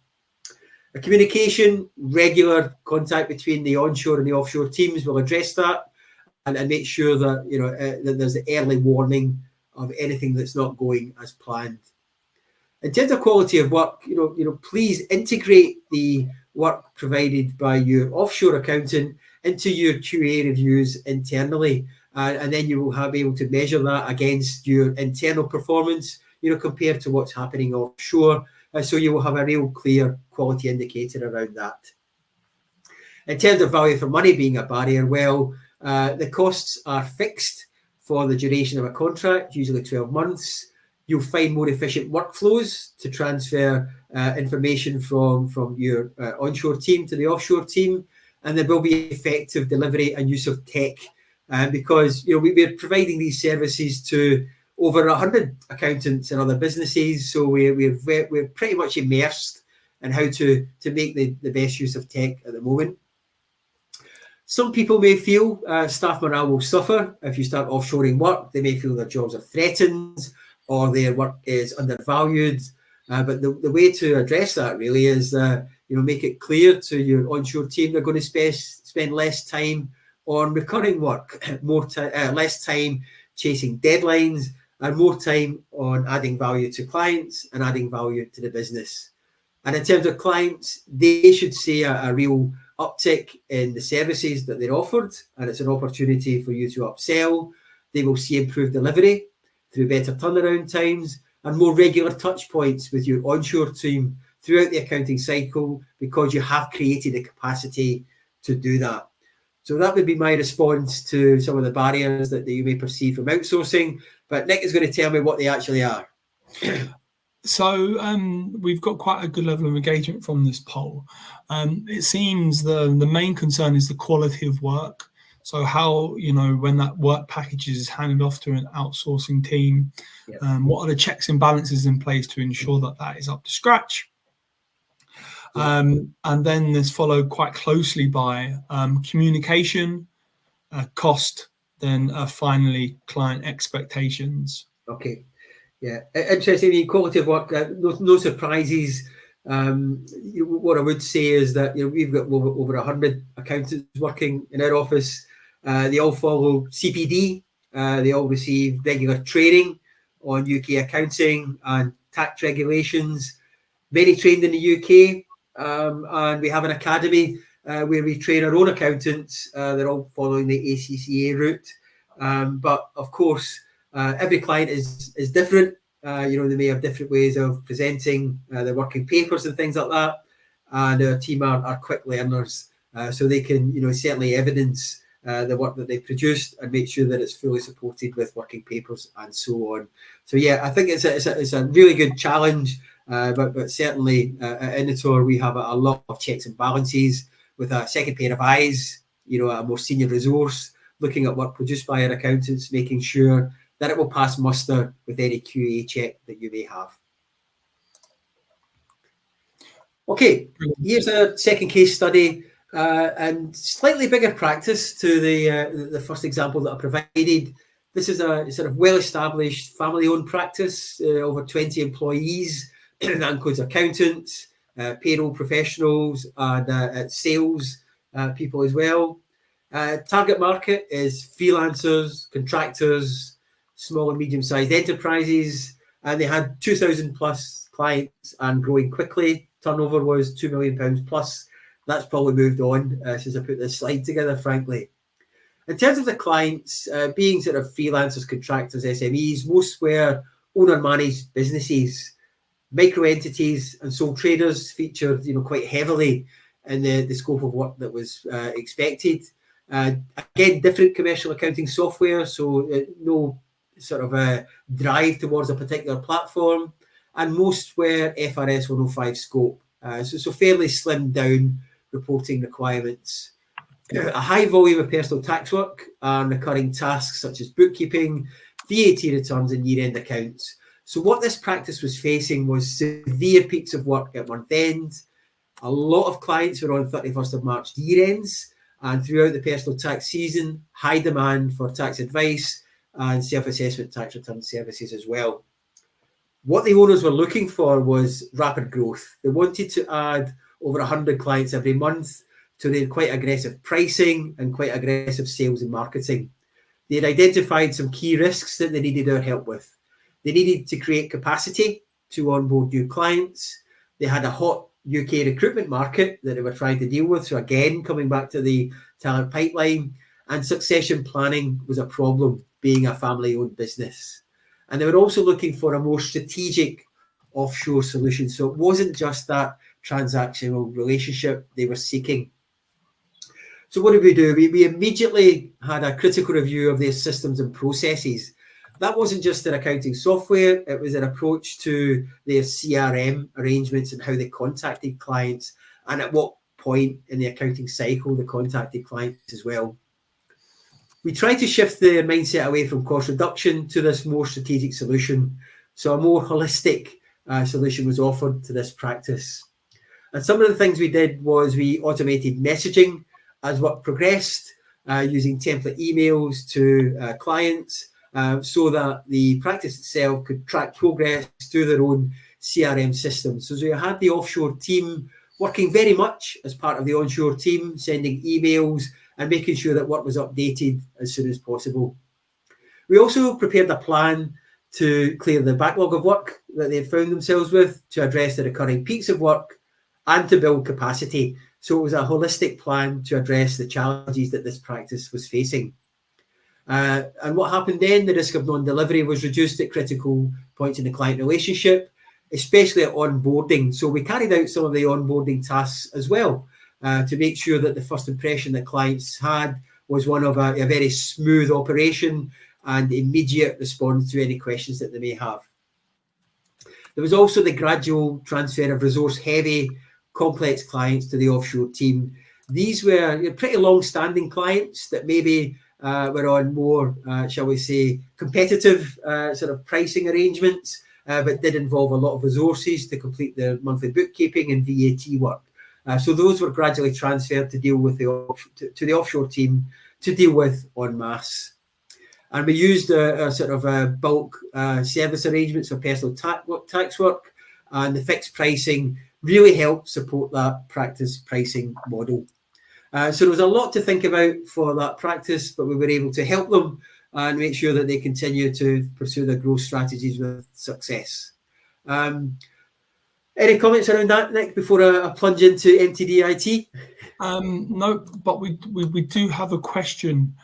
A communication, regular contact between the onshore and the offshore teams will address that and make sure that that there's an early warning of anything that's not going as planned. In terms of quality of work, please integrate the work provided by your offshore accountant into your QA reviews internally, and then you will be able to measure that against your internal performance, compared to what's happening offshore. So you will have a real clear quality indicator around that. In terms of value for money being a barrier, well, the costs are fixed for the duration of a contract, usually 12 months. You'll find more efficient workflows to transfer information from your onshore team to the offshore team, and there will be effective delivery and use of tech, because we're providing these services to over 100 accountants and other businesses, so we're pretty much immersed in how to make the best use of tech at the moment. Some people may feel staff morale will suffer if you start offshoring work. They may feel their jobs are threatened or their work is undervalued. But the way to address that really is, make it clear to your onshore team they're going to spend less time on recurring work, less time chasing deadlines, and more time on adding value to clients and adding value to the business. And in terms of clients, they should see a real uptick in the services that they're offered, and it's an opportunity for you to upsell. They will see improved delivery through better turnaround times and more regular touch points with your onshore team throughout the accounting cycle, because you have created the capacity to do that. So that would be my response to some of the barriers that you may perceive from outsourcing. But Nick is going to tell me what they actually are. So we've got quite a good level of engagement from this poll. It seems the main concern is the quality of work. So how, when that work package is handed off to an outsourcing team, what are the checks and balances in place to ensure that that is up to scratch? And then there's followed quite closely by communication, cost, then finally client expectations. Okay. Yeah, interesting. The quality of work, no surprises. What I would say is that we've got over 100 accountants working in our office. They all follow CPD. They all receive regular training on UK accounting and tax regulations. Many trained in the UK, and we have an academy where we train our own accountants. They're all following the ACCA route. But of course, every client is different. They may have different ways of presenting their working papers and things like that. And our team are quick learners, so they can certainly evidence the work that they produced and make sure that it's fully supported with working papers and so on. So yeah, I think it's a really good challenge. But certainly at Initor we have a lot of checks and balances with a second pair of eyes, a more senior resource looking at work produced by our accountants, making sure that it will pass muster with any QA check that you may have. Okay, here's a second case study, and slightly bigger practice to the first example that I provided. This is a sort of well-established family-owned practice, over 20 employees. That includes accountants, payroll professionals, and sales people as well. Target market is freelancers, contractors, small and medium-sized enterprises, and they had 2,000 plus clients and growing quickly. Turnover was £2 million plus. That's probably moved on since I put this slide together, frankly. In terms of the clients, being sort of freelancers, contractors, SMEs, most were owner-managed businesses. Micro entities and sole traders featured, quite heavily in the scope of work that was expected. Again, different commercial accounting software, so no sort of a drive towards a particular platform, and most were FRS 105 scope, so fairly slimmed down reporting requirements. A high volume of personal tax work and recurring tasks such as bookkeeping, VAT returns and year-end accounts. So what this practice was facing was severe peaks of work at month end. A lot of clients were on 31st of March year ends, and throughout the personal tax season, high demand for tax advice and self-assessment tax return services as well. What the owners were looking for was rapid growth. They wanted to add over 100 clients every month, so they had quite aggressive pricing and quite aggressive sales and marketing. They had identified some key risks that they needed our help with. They needed to create capacity to onboard new clients. They had a hot UK recruitment market that they were trying to deal with. So again, coming back to the talent pipeline, and succession planning was a problem, being a family-owned business. And they were also looking for a more strategic offshore solution. So it wasn't just that transactional relationship they were seeking. So what did we do? We immediately had a critical review of their systems and processes. That wasn't just their accounting software, it was an approach to their CRM arrangements and how they contacted clients, and at what point in the accounting cycle they contacted clients as well. We tried to shift their mindset away from cost reduction to this more strategic solution. So a more holistic solution was offered to this practice. And some of the things we did was we automated messaging as work progressed, using template emails to clients, so that the practice itself could track progress through their own CRM system. So you had the offshore team working very much as part of the onshore team, sending emails and making sure that work was updated as soon as possible. We also prepared a plan to clear the backlog of work that they had found themselves with, to address the recurring peaks of work, and to build capacity. So it was a holistic plan to address the challenges that this practice was facing. And what happened then, the risk of non-delivery was reduced at critical points in the client relationship, especially at onboarding. So we carried out some of the onboarding tasks as well, to make sure that the first impression that clients had was one of a very smooth operation and immediate response to any questions that they may have. There was also the gradual transfer of resource-heavy, complex clients to the offshore team. These were pretty long-standing clients that maybe were on more, shall we say, competitive sort of pricing arrangements, but did involve a lot of resources to complete their monthly bookkeeping and VAT work. So those were gradually transferred to deal with to the offshore team to deal with en masse. And we used a sort of bulk service arrangements for personal tax work, and the fixed pricing really helped support that practice pricing model. So there was a lot to think about for that practice, but we were able to help them and make sure that they continue to pursue their growth strategies with success. Any comments around that, Nick, before I plunge into MTD IT? No, but we do have a question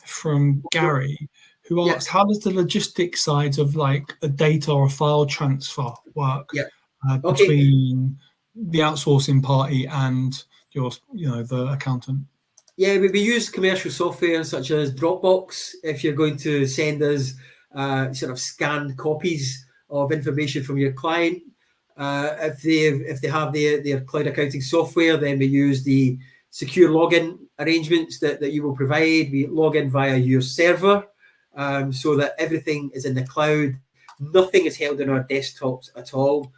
from Gary, who asks, how does the logistics sides of like a data or file transfer work between the outsourcing party and the accountant? Yeah, we use commercial software such as Dropbox if you're going to send us sort of scanned copies of information from your client. If they have their cloud accounting software, then we use the secure login arrangements that you will provide. We log in via your server, so that everything is in the cloud. Nothing is held on our desktops at all.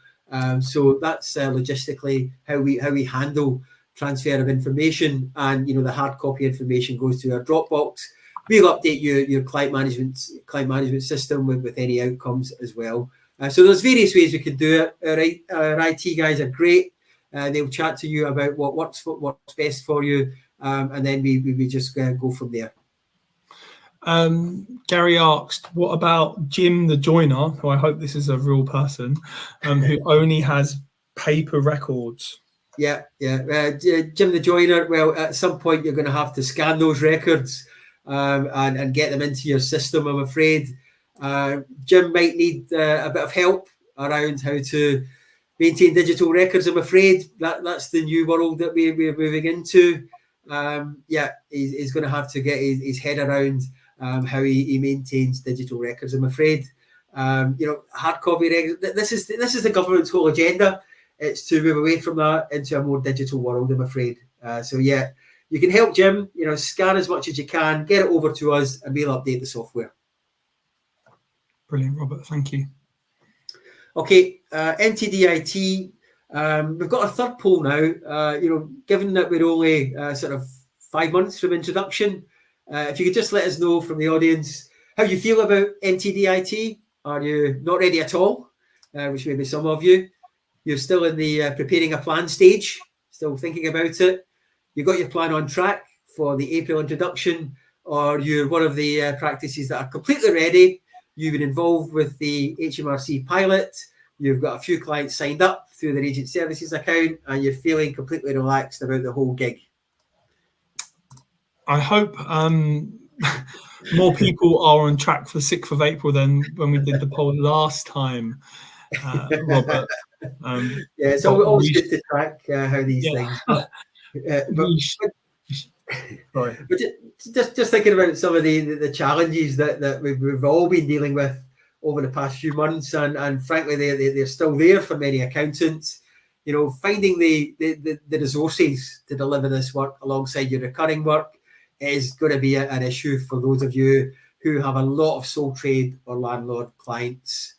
So that's logistically how we handle transfer of information, and the hard copy information goes to our Dropbox. We'll update your client management system with any outcomes as well. So there's various ways we can do it. Our IT guys are great. They'll chat to you about what's best for you, and then we just go from there. Gary asked, what about Jim the joiner, who I hope this is a real person, who only has paper records? Yeah. Jim the joiner, well, at some point you're going to have to scan those records and get them into your system, I'm afraid. Jim might need a bit of help around how to maintain digital records, I'm afraid. That's the new world that we're moving into. He's going to have to get his head around how he maintains digital records, I'm afraid. Hard copy records, this is the government's whole agenda. It's to move away from that into a more digital world, I'm afraid. You can help Jim, scan as much as you can, get it over to us, and we'll update the software. Brilliant, Robert, thank you. Okay, MTD IT, we've got a third poll now. Given that we're only sort of 5 months from introduction, if you could just let us know from the audience how you feel about MTD IT. Are you not ready at all? Which may be some of you. You're still in the preparing a plan stage, still thinking about it. You got your plan on track for the April introduction, or you're one of the practices that are completely ready. You've been involved with the HMRC pilot. you've got a few clients signed up through their agent services account, and you're feeling completely relaxed about the whole gig? I hope more people are on track for the 6th of April than when we did the poll last time, Robert. Yeah, it's But always we, good to track how these yeah, things. But we sorry. but just thinking about some of the challenges that we've all been dealing with over the past few months, and frankly, they're still there for many accountants. You know, finding the resources to deliver this work alongside your recurring work is going to be an issue for those of you who have a lot of sole trade or landlord clients.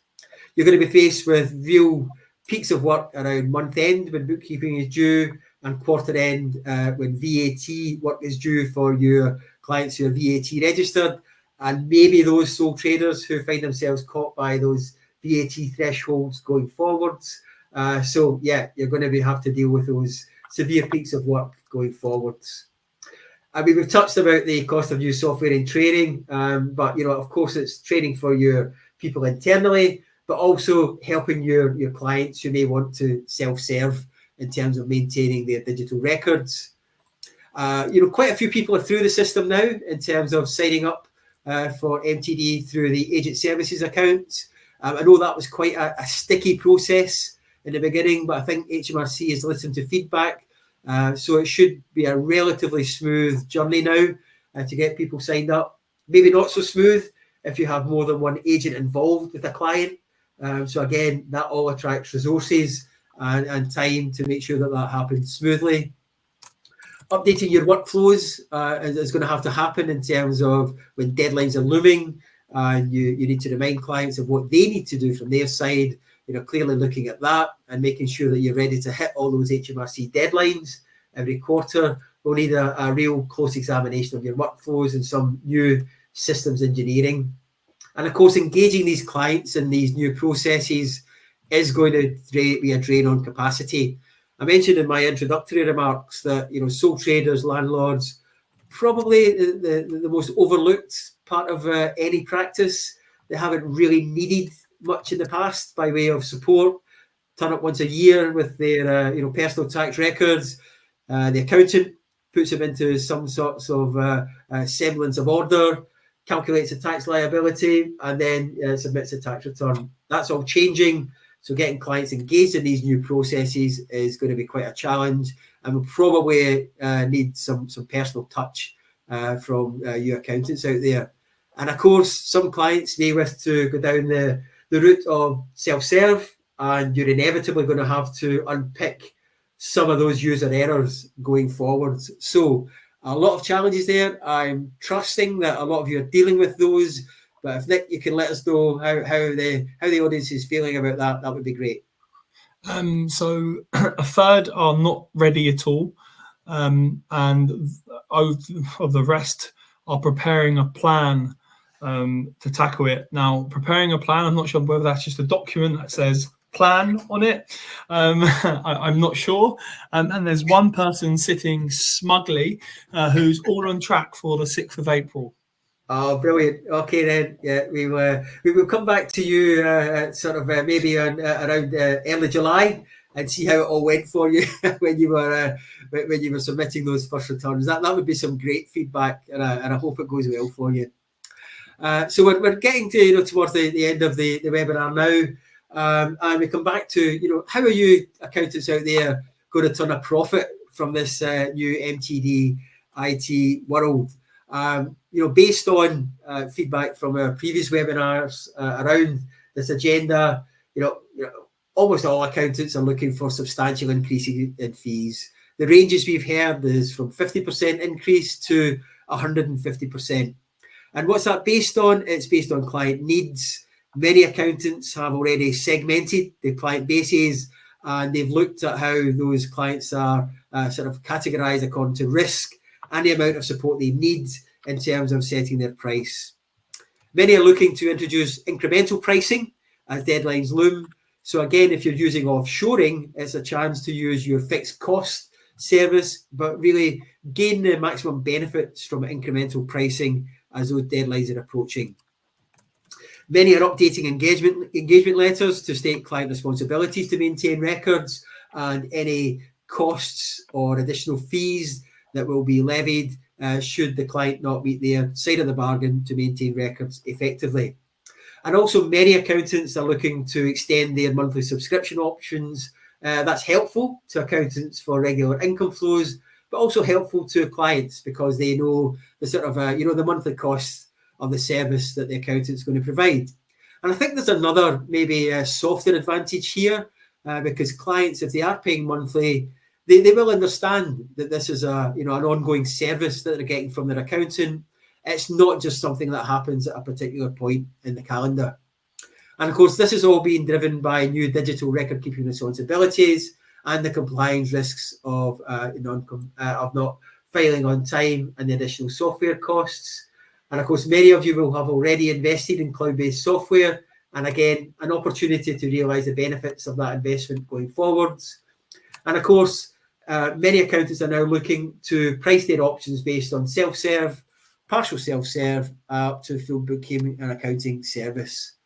You're going to be faced with real peaks of work around month end when bookkeeping is due, and quarter end when VAT work is due for your clients who are VAT registered, and maybe those sole traders who find themselves caught by those VAT thresholds going forwards. So yeah, you're going to have to deal with those severe peaks of work going forwards. I mean, we've touched about the cost of new software and training, but you know, of course, it's training for your people internally, but also helping your clients who may want to self-serve in terms of maintaining their digital records. You know, quite a few people are through the system now in terms of signing up for MTD through the agent services accounts. I know that was quite a sticky process in the beginning, but I think HMRC has listened to feedback. So it should be a relatively smooth journey now to get people signed up. Maybe not so smooth if you have more than one agent involved with a client. So again, that all attracts resources and time to make sure that happens smoothly. Updating your workflows is going to have to happen in terms of when deadlines are looming, and you need to remind clients of what they need to do from their side. You know, clearly looking at that and making sure that you're ready to hit all those HMRC deadlines every quarter. We'll need a real close examination of your workflows and some new systems engineering. And of course, engaging these clients in these new processes is going to be a drain on capacity. I mentioned in my introductory remarks that, you know, sole traders, landlords, probably the most overlooked part of any practice. They haven't really needed much in the past by way of support. Turn up once a year with their you know, personal tax records. The accountant puts them into some sorts of semblance of order, calculates a tax liability, and then submits a tax return. That's all changing. So getting clients engaged in these new processes is going to be quite a challenge, and we'll probably need some personal touch from you accountants out there. And of course, some clients may wish to go down the route of self-serve, and you're inevitably going to have to unpick some of those user errors going forwards. So a lot of challenges there. I'm trusting that a lot of you are dealing with those. But if Nick, you can let us know how the audience is feeling about that, that would be great. So a third are not ready at all, and of the rest are preparing a plan to tackle it. Now, preparing a plan, I'm not sure whether that's just a document that says plan on it. I'm not sure. And there's one person sitting smugly who's all on track for the 6th of April. Oh, brilliant. Okay, then. Yeah, we will come back to you sort of maybe around early July and see how it all went for you when you were submitting those first returns. That would be some great feedback, and I hope it goes well for you. So we're getting to, you know, towards the end of the webinar now, and we come back to, you know, how are you accountants out there going to turn a profit from this new MTD IT world? You know, based on feedback from our previous webinars around this agenda, you know, almost all accountants are looking for substantial increases in fees. The ranges we've heard is from 50% increase to 150%. And what's that based on? It's based on client needs. Many accountants have already segmented their client bases, and they've looked at how those clients are sort of categorized according to risk and the amount of support they need in terms of setting their price. Many are looking to introduce incremental pricing as deadlines loom. So again, if you're using offshoring, it's a chance to use your fixed cost service, but really gain the maximum benefits from incremental pricing as those deadlines are approaching. Many are updating engagement letters to state client responsibilities to maintain records and any costs or additional fees that will be levied should the client not meet their side of the bargain to maintain records effectively. And also many accountants are looking to extend their monthly subscription options. That's helpful to accountants for regular income flows, but also helpful to clients because they know the sort of, the monthly costs of the service that the accountant's going to provide. And I think there's another maybe softer advantage here because clients, if they are paying monthly, they will understand that this is an ongoing service that they're getting from their accountant. It's not just something that happens at a particular point in the calendar. And of course, this is all being driven by new digital record keeping responsibilities and the compliance risks of not filing on time and the additional software costs. And of course, many of you will have already invested in cloud-based software. And again, an opportunity to realise the benefits of that investment going forwards. And of course, many accountants are now looking to price their options based on self-serve, partial self-serve, up to full bookkeeping and accounting service.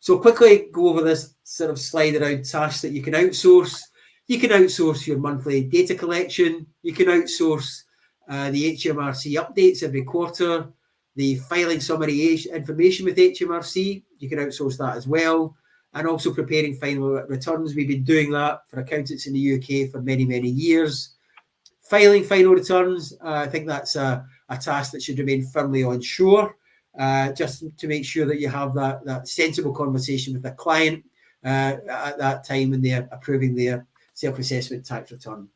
So quickly go over this sort of slide around tasks that you can outsource. You can outsource your monthly data collection. You can outsource the HMRC updates every quarter, the filing summary information with HMRC. You can outsource that as well. And also preparing final returns. We've been doing that for accountants in the UK for many, many years. Filing final returns, I think that's a task that should remain firmly onshore, just to make sure that you have that sensible conversation with the client at that time when they're approving their self-assessment tax return.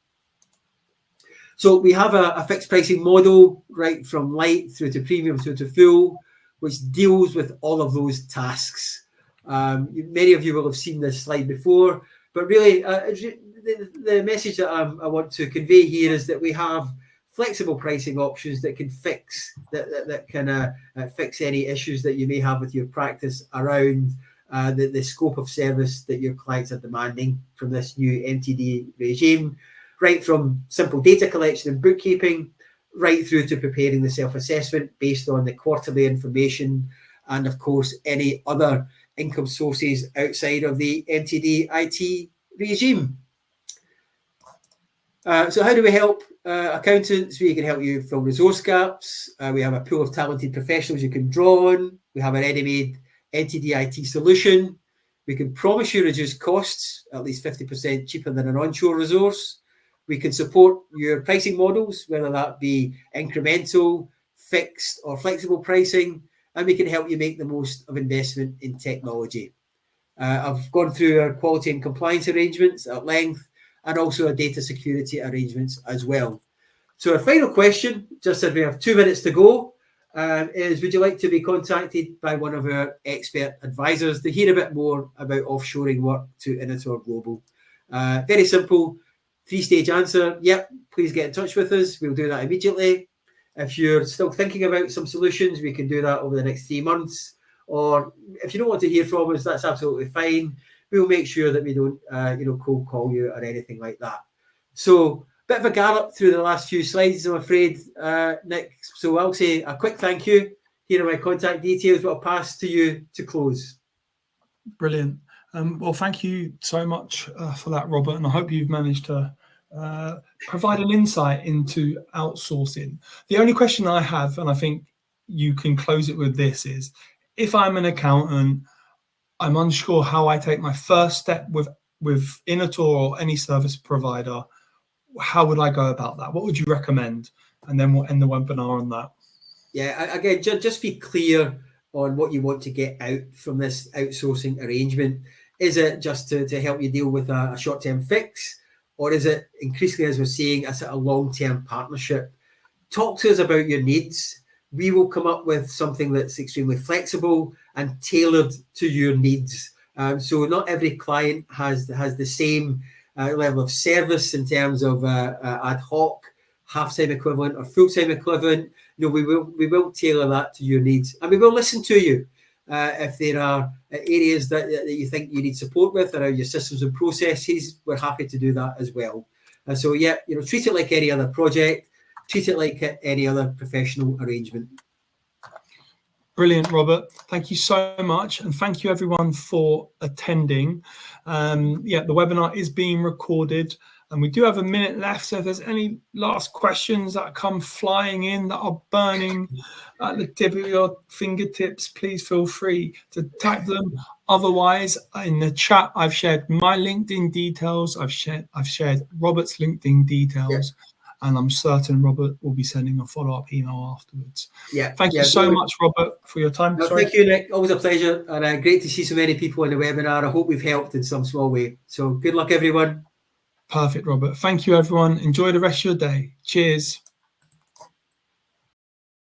So we have a fixed pricing model right from light through to premium through to full, which deals with all of those tasks. Many of you will have seen this slide before, but really the message that I want to convey here is that we have flexible pricing options that can fix fix any issues that you may have with your practice around the scope of service that your clients are demanding from this new MTD regime, right from simple data collection and bookkeeping, right through to preparing the self-assessment based on the quarterly information, and of course any other income sources outside of the MTD IT regime. So how do we help accountants? We can help you fill resource gaps. We have a pool of talented professionals you can draw on. We have a ready-made MTD IT solution. We can promise you reduced costs, at least 50% cheaper than an onshore resource. We can support your pricing models, whether that be incremental, fixed or flexible pricing, and we can help you make the most of investment in technology. I've gone through our quality and compliance arrangements at length, and also our data security arrangements as well. So our final question, just as we have 2 minutes to go, is would you like to be contacted by one of our expert advisors to hear a bit more about offshoring work to Initor Global? Very simple, 3-stage answer. Yep, please get in touch with us. We'll do that immediately. If you're still thinking about some solutions, we can do that over the next 3 months. Or if you don't want to hear from us, that's absolutely fine. We'll make sure that we don't, cold call you or anything like that. So, bit of a gallop through the last few slides, I'm afraid, Nick. So I'll say a quick thank you. Here are my contact details, but I'll pass to you to close. Brilliant. Well, thank you so much for that, Robert, and I hope you've managed to provide an insight into outsourcing. The only question I have, and I think you can close it with this, is if I'm an accountant, I'm unsure how I take my first step with Initor or any service provider. How would I go about that? What would you recommend? And then we'll end the webinar on that. Yeah, again, just be clear on what you want to get out from this outsourcing arrangement. Is it just to help you deal with a short-term fix? Or is it increasingly, as we're seeing, a sort of long-term partnership? Talk to us about your needs. We will come up with something that's extremely flexible and tailored to your needs. So not every client has the same level of service in terms of ad hoc, half-time equivalent or full-time equivalent. We will tailor that to your needs, and we will listen to you if there are areas that you think you need support with around your systems and processes. We're happy to do that as well. So yeah, treat it like any other project. Treat it like any other professional arrangement. Brilliant, Robert. Thank you so much. And thank you everyone for attending. Yeah, the webinar is being recorded and we do have a minute left. So if there's any last questions that come flying in that are burning at the tip of your fingertips, please feel free to type them. Otherwise, in the chat, I've shared my LinkedIn details. I've shared Robert's LinkedIn details. Yeah. And I'm certain Robert will be sending a follow-up email afterwards. Yeah. Thank you so much, Robert, for your time. No, thank you, Nick. Always a pleasure. And great to see so many people in the webinar. I hope we've helped in some small way. So good luck, everyone. Perfect, Robert. Thank you, everyone. Enjoy the rest of your day. Cheers.